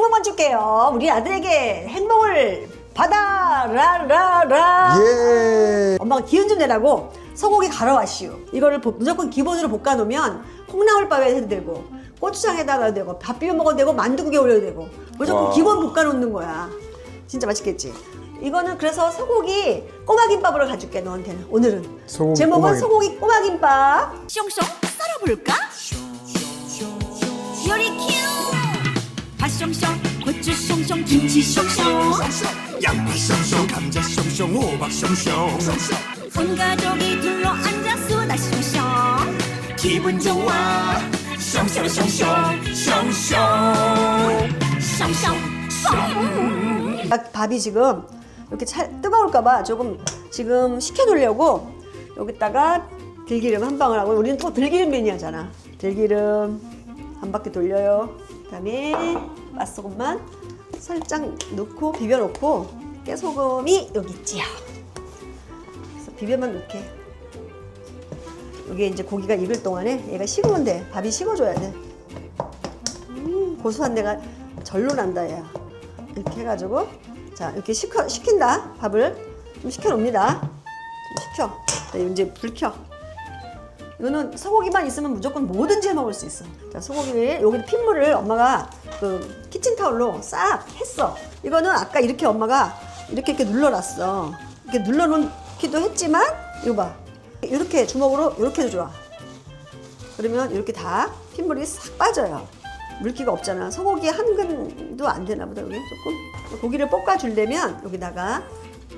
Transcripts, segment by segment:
행복만 줄게요. 우리 아들에게 행복을 받아라라라. 예. 엄마가 기운 좀 내라고 소고기 갈아왔슈. 이거를 무조건 기본으로 볶아놓으면 콩나물밥에 해도 되고 고추장에다가 해도 되고 밥 비벼 먹어도 되고 만두국에 올려도 되고 무조건 와. 기본 볶아놓는 거야. 진짜 맛있겠지. 이거는 그래서 소고기 꼬마김밥으로 가줄게 너한테는. 오늘은 소고기 제목은 꼬마김. 소고기 꼬마김밥. 숑숑 썰어볼까? 요리 큐! 팥숑숑, 고추 숑숑, 김치 숑숑 양파 숑숑 감자 숑숑 호박 숑숑 온 가족이 둘러앉아 수다 숑숑 기분 좋아 숑숑 숑숑 숑숑 숑숑 밥이 지금 이렇게 뜨거울까봐 조금 지금 식혀놓으려고 여기다가 들기름 한 방울 하고 우리는 또 들기름 매니아잖아. 들기름 한 바퀴 돌려요. 그다음에 맛소금만 살짝 넣고 비벼놓고 깨소금이 여기 있지요. 그래서 비벼만 넣게. 여기 이제 고기가 익을 동안에 얘가 식으면 돼. 밥이 식어줘야 돼. 고소한 데가 절로 난다 얘야. 이렇게 해가지고 자 이렇게 식힌다. 밥을 좀 식혀놓습니다. 좀 식혀. 자, 이제 불 켜. 이거는 소고기만 있으면 무조건 뭐든지 해 먹을 수 있어. 자, 소고기를 여기 핏물을 엄마가 그 키친타올로 싹 했어. 이거는 아까 이렇게 엄마가 이렇게 눌러놨어. 이렇게 눌러놓기도 했지만 이거 봐. 이렇게 주먹으로 이렇게 해도 좋아. 그러면 이렇게 다 핏물이 싹 빠져요. 물기가 없잖아. 소고기 한 근도 안 되나 보다. 여기 조금 고기를 볶아주려면 여기다가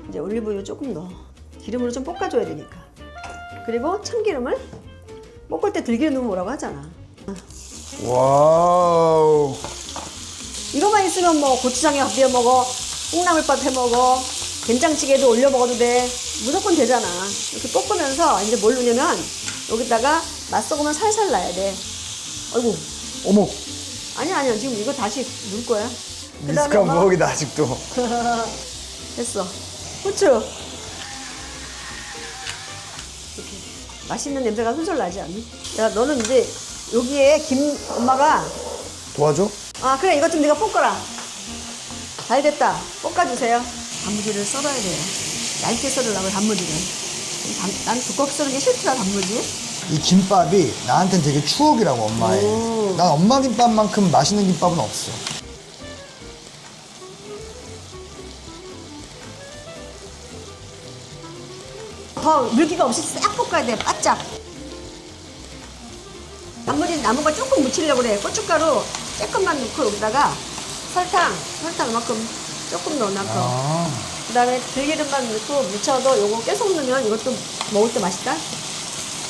이제 올리브유 조금 넣어. 기름으로 좀 볶아줘야 되니까. 그리고 참기름을 볶을 때 들기름 넣으면 뭐라고 하잖아. 와우. 이거만 있으면 뭐 고추장에 밥 비벼 먹어, 콩나물밥 해 먹어, 된장찌개도 올려 먹어도 돼. 무조건 되잖아. 이렇게 볶으면서 이제 뭘 넣냐면 여기다가 맛소금을 살살 놔야 돼. 아이고. 어머. 아니야. 지금 이거 다시 넣을 거야. 미숙한 부엌이다 아직도. 됐어. 후추. 이렇게. 맛있는 냄새가 솔솔 나지 않니? 야, 너는 이제 여기에 엄마가 도와줘? 아 그래 이것 좀 네가 볶아라. 잘 됐다. 볶아주세요. 단무지를 썰어야 돼요. 얇게 썰으려고 단무지를. 난 두껍게 썰는 게 싫더라 단무지. 이 김밥이 나한테는 되게 추억이라고 엄마의. 오. 난 엄마 김밥만큼 맛있는 김밥은 없어. 더 물기가 없이 싹 볶아야 돼. 바짝. 단무지 남은 거 조금 묻히려고 그래. 고춧가루 조금만 넣고 여기다가 설탕 이만큼 조금 넣어놔서 아. 그다음에 들기름만 넣고 묻혀도 요거 계속 넣으면 이것도 먹을 때 맛있다.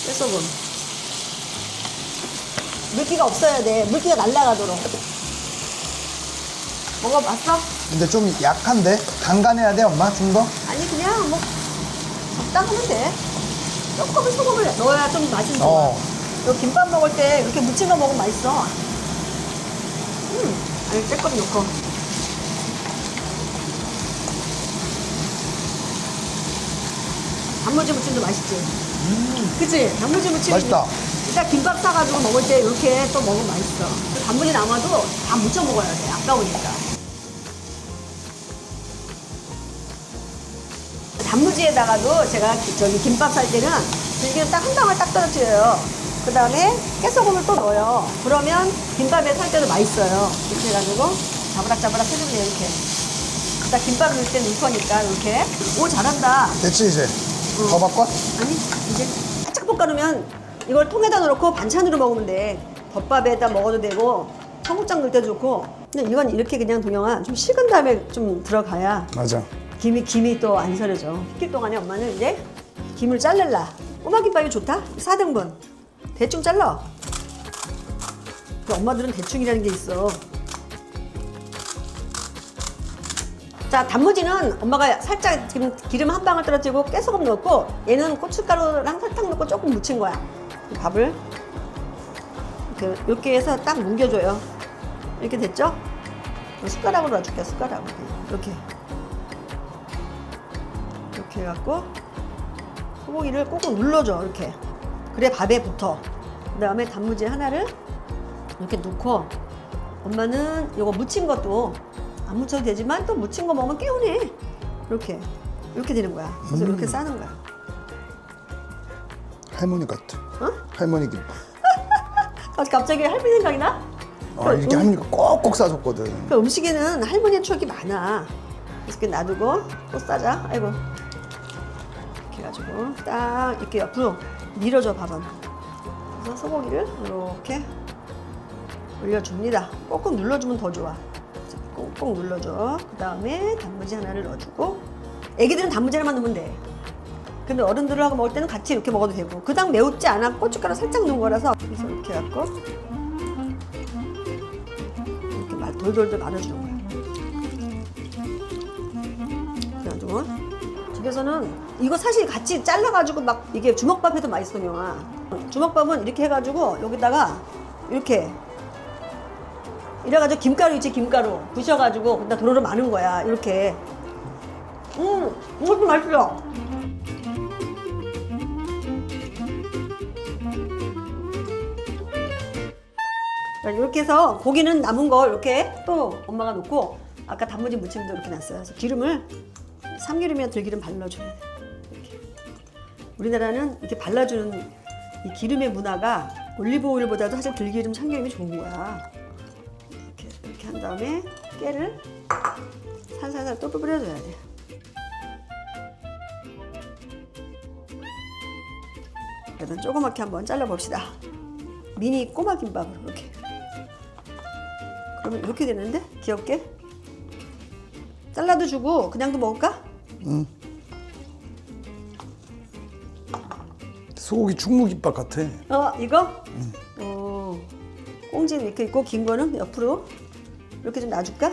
깨소금. 물기가 없어야 돼. 물기가 날아가도록. 먹어봤어? 근데 좀 약한데? 간간해야 돼 엄마? 좀 더? 아니 그냥 뭐 적당하면 돼. 조금 소금을 넣어야 좀 맛이 좋아. 어. 요 김밥 먹을 때 이렇게 무친 거 먹으면 맛있어. 아니 조금 넣고. 단무지 무침도 맛있지. 그치? 단무지 무침. 맛있다. 일단 김밥 싸가지고 먹을 때 이렇게 또 먹으면 맛있어. 단무지 남아도 다 무쳐 먹어야 돼. 아까우니까. 단무지에다가도 제가 저기 김밥 살 때는 들기름 딱 한 방울 딱 떨어뜨려요. 그 다음에 깨소금을 또 넣어요. 그러면 김밥에 살 때도 맛있어요. 이렇게 해가지고 자브락자브락 해주면 이렇게. 딱 김밥을 넣을 때 넣을 거니까 이렇게. 오 잘한다. 됐지 이제? 더 바꿔? 아니 이제 살짝 볶아놓으면 이걸 통에다 넣고 반찬으로 먹으면 돼. 덮밥에다 먹어도 되고 청국장 넣을 때도 좋고. 근데 이건 이렇게 그냥 동영아 좀 식은 다음에 좀 들어가야 맞아. 김이 또 안 서려져. 식힐 동안에 엄마는 이제 김을 자를라. 꼬마김밥이 좋다? 4등분. 대충 잘라. 엄마들은 대충이라는 게 있어. 자, 단무지는 엄마가 살짝 지금 기름 한 방울 떨어뜨리고 깨소금 넣고 얘는 고춧가루랑 설탕 넣고 조금 묻힌 거야. 이 밥을 이렇게 해서 딱 뭉겨줘요. 이렇게 됐죠? 숟가락으로 놔줄게, 숟가락으로. 이렇게 해갖고 소고기를 꼭꼭 눌러줘. 이렇게. 그래 밥에 붙어. 그 다음에 단무지 하나를 이렇게 넣고 엄마는 요거 무친 것도 안 무쳐도 되지만 또 무친 거 먹으면 개운해. 이렇게 되는 거야. 그래서 이렇게 싸는 거야. 할머니 같아. 어? 할머니 김밥. 갑자기 할머니 생각이 나? 이렇게 할머니가 꼭꼭 싸줬거든. 그 음식에는 할머니의 추억이 많아. 그래서 이렇게 놔두고 또 싸자. 아이고. 이렇게 해가지고 딱 이렇게 옆으로 밀어줘 밥은. 그래서 소고기를 이렇게 올려줍니다. 꼭꼭 눌러주면 더 좋아. 꼭꼭 눌러줘. 그 다음에 단무지 하나를 넣어주고, 애기들은 단무지 하나만 넣으면 돼. 근데 어른들하고 먹을 때는 같이 이렇게 먹어도 되고, 그닥 매우지 않아. 고춧가루 살짝 넣은 거라서. 그래서 이렇게 해갖고 이렇게 돌돌돌 말아주는 거야. 그래가지고 집에서는 이거 사실 같이 잘라가지고 막 이게 주먹밥 해도 맛있어, 명아. 주먹밥은 이렇게 해가지고 여기다가 이렇게 이래가지고 김가루 있지, 김가루 부셔가지고 그다 도로로 마는 거야. 이렇게. 이것도 맛있어. 이렇게 해서 고기는 남은 거 이렇게 또 엄마가 놓고, 아까 단무지 무침도 이렇게 놨어요. 그래서 기름을 참기름이나 들기름 발라줘야 돼. 이렇게. 우리나라는 이렇게 발라주는 이 기름의 문화가 올리브 오일보다도 사실 들기름, 참기름이 좋은 거야. 이렇게 한 다음에 깨를 살살살 또 뿌려줘야 돼. 일단 조그맣게 한번 잘라봅시다. 미니 꼬마 김밥으로 이렇게. 그러면 이렇게 되는데? 귀엽게? 잘라도 주고 그냥도 먹을까? 소고기 충무김밥 같아. 이거? 꽁지는 이렇게 있고 긴 거는 옆으로 이렇게 좀 놔줄까?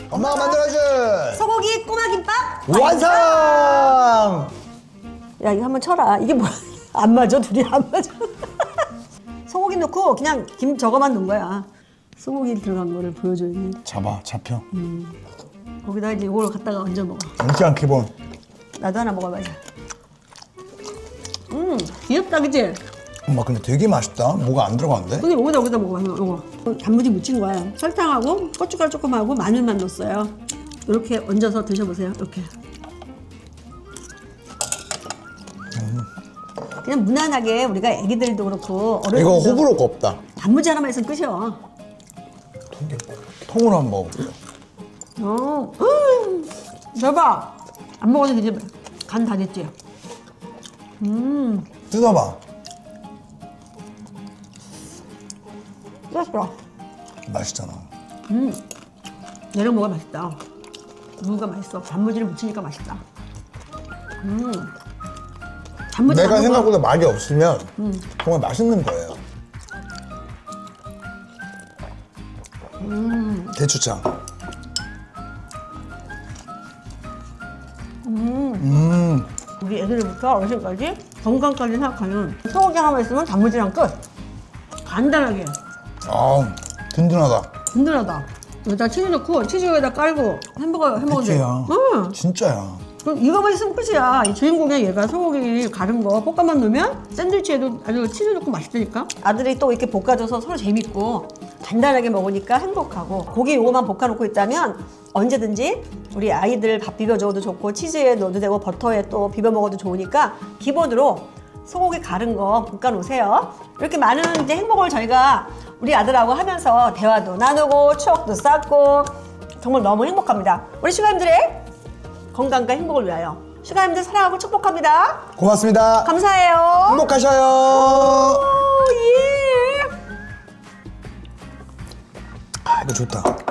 엄마가 만들어준 소고기 꼬마 김밥 완성! 야, 이거 한번 쳐라. 이게 뭐야? 안 맞아, 둘이 안 맞아. 소고기 넣고 그냥 김 저거만 넣은 거야. 소고기 들어간 거를 보여줘야지. 잡혀. 거기다 이제 이걸 갖다가 얹어 먹어. 일단 기본. 나도 하나 먹어봐야지. 귀엽다, 그치? 엄마 근데 되게 맛있다. 뭐가 안 들어간대? 근데 여기다 먹어봐, 이거. 단무지 무친 거야. 설탕하고 고춧가루 조금 하고 마늘만 넣었어요. 이렇게 얹어서 드셔보세요, 이렇게. 그냥 무난하게 우리가 애기들도 그렇고 이거 어른들도 호불호가 없다. 단무지 하나만 있으면 끝이야. 통으로 한번 먹어볼게요. 대박! 안 먹어도 되지. 간 다 됐지? 뜯어봐. 맛있어. 맛있잖아. 얘랑 뭐가 맛있다. 무가 맛있어. 단무지를 무치니까 맛있다. 단무지 내가 안 먹어. 생각보다 말이 없으면 정말 맛있는 거예요. 대추장. 우리 애들부터 어르신까지 건강까지 생각하면 소고기 하나만 있으면 단무지랑 끝. 간단하게. 아, 든든하다. 든든하다. 여기다 치즈 넣고 치즈 위에다 깔고 햄버거 해먹으면 돼. 그치야. 진짜야. 그럼 이거만 있으면 끝이야. 이 주인공의 얘가 소고기 가른 거 볶아만 넣으면 샌드위치에도 아주 치즈 넣고 맛있다니까. 아들이 또 이렇게 볶아줘서 서로 재밌고 간단하게 먹으니까 행복하고, 고기 요거만 볶아놓고 있다면 언제든지 우리 아이들 밥 비벼줘도 좋고 치즈에 넣어도 되고 버터에 또 비벼 먹어도 좋으니까 기본으로 소고기 가른 거 볶아놓으세요. 이렇게 많은 이제 행복을 저희가 우리 아들하고 하면서 대화도 나누고 추억도 쌓고 정말 너무 행복합니다. 우리 슈가님들의 건강과 행복을 위하여 슈가님들 사랑하고 축복합니다. 고맙습니다. 감사해요. 행복하셔요. 오, 예. 아, 이거 좋다.